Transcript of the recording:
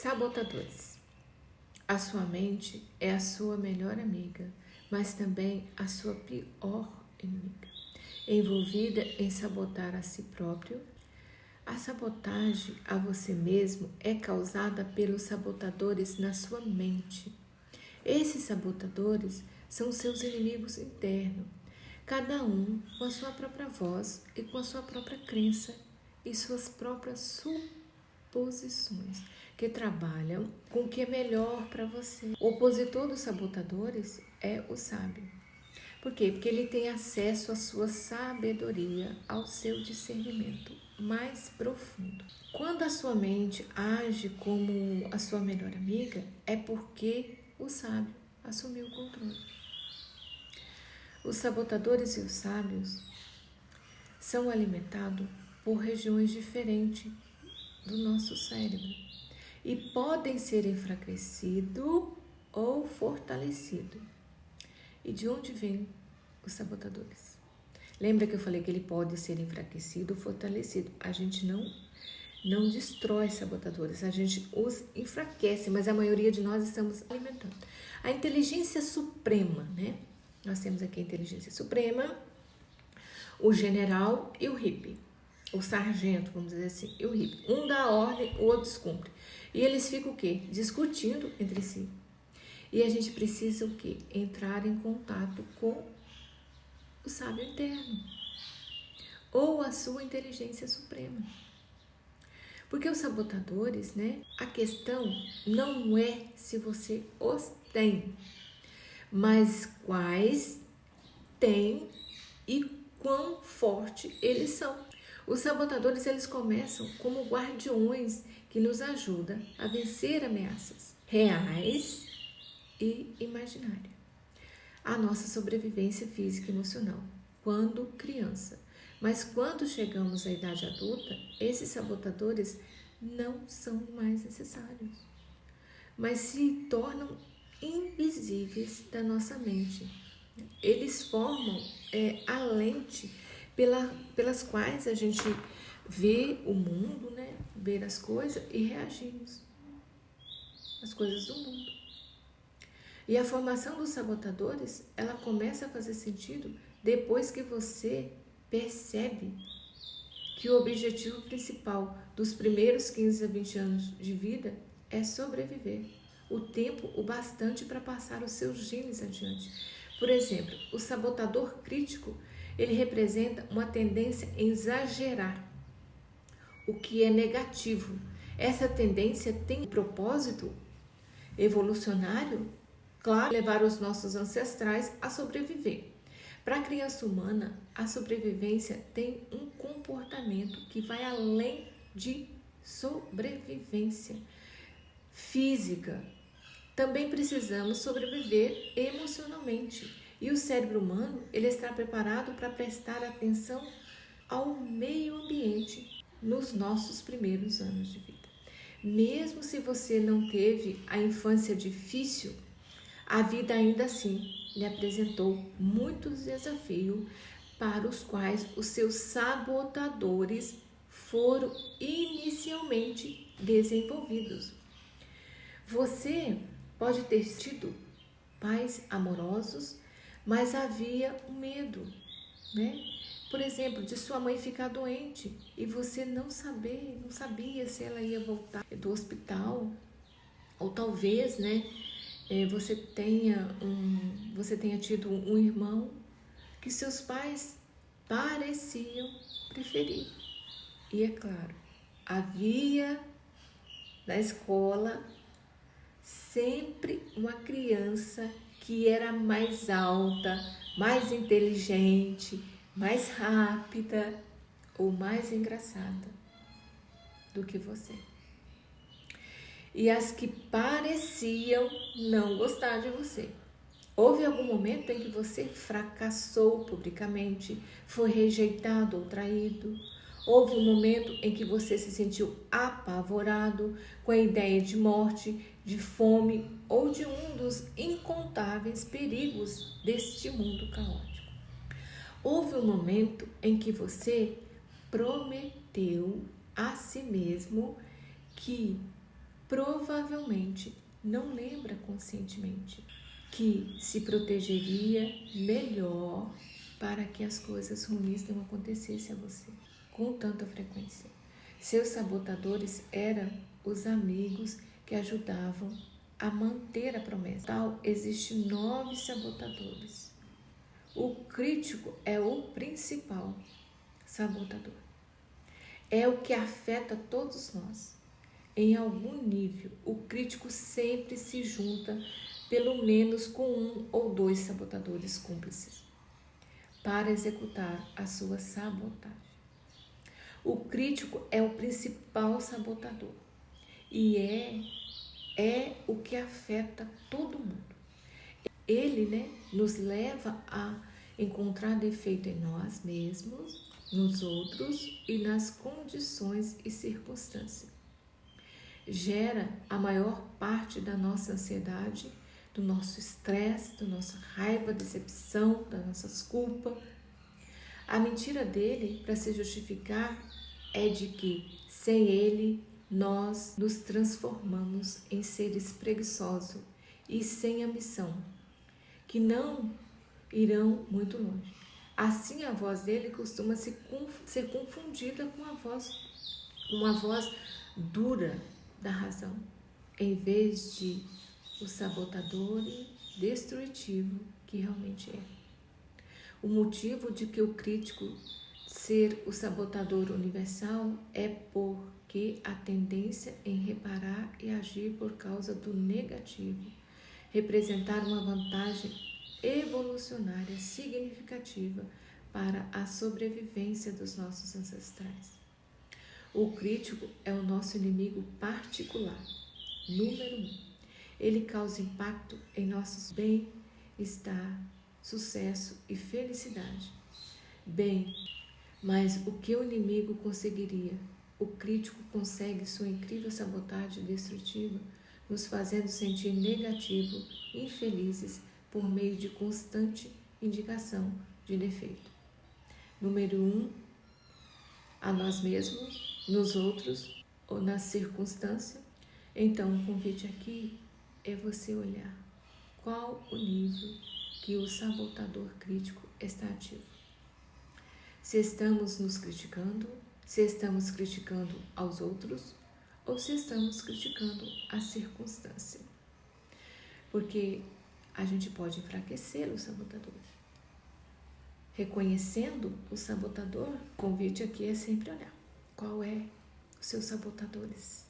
Sabotadores. A sua mente é a sua melhor amiga, mas também a sua pior inimiga, envolvida em sabotar a si próprio. A sabotagem a você mesmo é causada pelos sabotadores na sua mente. Esses sabotadores são seus inimigos internos, cada um com a sua própria voz e com a sua própria crença e suas próprias suposições, que trabalham com o que é melhor para você. O opositor dos sabotadores é o sábio. Por quê? Porque ele tem acesso à sua sabedoria, ao seu discernimento mais profundo. Quando a sua mente age como a sua melhor amiga, é porque o sábio assumiu o controle. Os sabotadores e os sábios são alimentados por regiões diferentes do nosso cérebro e podem ser enfraquecidos ou fortalecidos. E de onde vêm os sabotadores? Lembra que eu falei que ele pode ser enfraquecido ou fortalecido? A gente não destrói sabotadores, a gente os enfraquece, mas a maioria de nós estamos alimentando. A inteligência suprema, né? Nós temos aqui a inteligência suprema, o general e o hippie. O sargento, vamos dizer assim, e o hippie. Um dá a ordem, o outro descumpre. E eles ficam o quê? Discutindo entre si. E a gente precisa o quê? Entrar em contato com o sábio interno. Ou a sua inteligência suprema. Porque os sabotadores, né? A questão não é se você os tem, mas quais tem e quão forte eles são. Os sabotadores, eles começam como guardiões que nos ajudam a vencer ameaças reais e imaginárias. A nossa sobrevivência física e emocional, quando criança. Mas quando chegamos à idade adulta, esses sabotadores não são mais necessários, mas se tornam invisíveis da nossa mente. Eles formam a lente pelas quais a gente vê o mundo, né? Vê as coisas e reagimos às coisas do mundo. E a formação dos sabotadores, ela começa a fazer sentido depois que você percebe que o objetivo principal dos primeiros 15 a 20 anos de vida é sobreviver. O tempo o bastante para passar os seus genes adiante. Por exemplo, o sabotador crítico, ele representa uma tendência em exagerar o que é negativo. Essa tendência tem um propósito evolucionário, claro, levar os nossos ancestrais a sobreviver. Para a criança humana, a sobrevivência tem um comportamento que vai além de sobrevivência física. Também precisamos sobreviver emocionalmente. E o cérebro humano, ele está preparado para prestar atenção ao meio ambiente nos nossos primeiros anos de vida. Mesmo se você não teve a infância difícil, a vida ainda assim lhe apresentou muitos desafios para os quais os seus sabotadores foram inicialmente desenvolvidos. Você pode ter tido pais amorosos, mas havia um medo, né? Por exemplo, de sua mãe ficar doente e você não sabia se ela ia voltar do hospital, ou talvez, né, você tenha tido um irmão que seus pais pareciam preferir. E é claro, havia na escola sempre uma criança que era mais alta, mais inteligente, mais rápida ou mais engraçada do que você. E as que pareciam não gostar de você. Houve algum momento em que você fracassou publicamente, foi rejeitado ou traído? Houve um momento em que você se sentiu apavorado com a ideia de morte, de fome ou de um dos incontáveis perigos deste mundo caótico? Houve um momento em que você prometeu a si mesmo que provavelmente não lembra conscientemente que se protegeria melhor para que as coisas ruins não acontecessem a você com tanta frequência. Seus sabotadores eram os amigos que ajudavam a manter a promessa. Tal, existem 9 sabotadores. O crítico é o principal sabotador. É o que afeta todos nós. Em algum nível, o crítico sempre se junta pelo menos com 1 ou 2 sabotadores cúmplices para executar a sua sabotagem. O crítico é o principal sabotador e é o que afeta todo mundo. Ele, nos leva a encontrar defeito em nós mesmos, nos outros e nas condições e circunstâncias. Gera a maior parte da nossa ansiedade, do nosso estresse, da nossa raiva, decepção, das nossas culpas. A mentira dele, para se justificar, é de que, sem ele, nós nos transformamos em seres preguiçosos e sem ambição, que não irão muito longe. Assim, a voz dele costuma ser confundida com uma voz dura da razão, em vez de o sabotador e destrutivo que realmente é. O motivo de que o crítico ser o sabotador universal é porque a tendência em reparar e agir por causa do negativo representar uma vantagem evolucionária significativa para a sobrevivência dos nossos ancestrais. O crítico é o nosso inimigo particular, número 1. Ele causa impacto em nossos bem-estar, sucesso e felicidade. Bem, mas o que o inimigo conseguiria? O crítico consegue sua incrível sabotagem destrutiva, nos fazendo sentir negativo, infelizes, por meio de constante indicação de defeito. Número 1, a nós mesmos, nos outros ou na circunstância. Então, o convite aqui é você olhar qual o nível que o sabotador crítico está ativo. Se estamos nos criticando, se estamos criticando aos outros ou se estamos criticando a circunstância. Porque a gente pode enfraquecer o sabotador. Reconhecendo o sabotador, o convite aqui é sempre olhar qual é os seus sabotadores.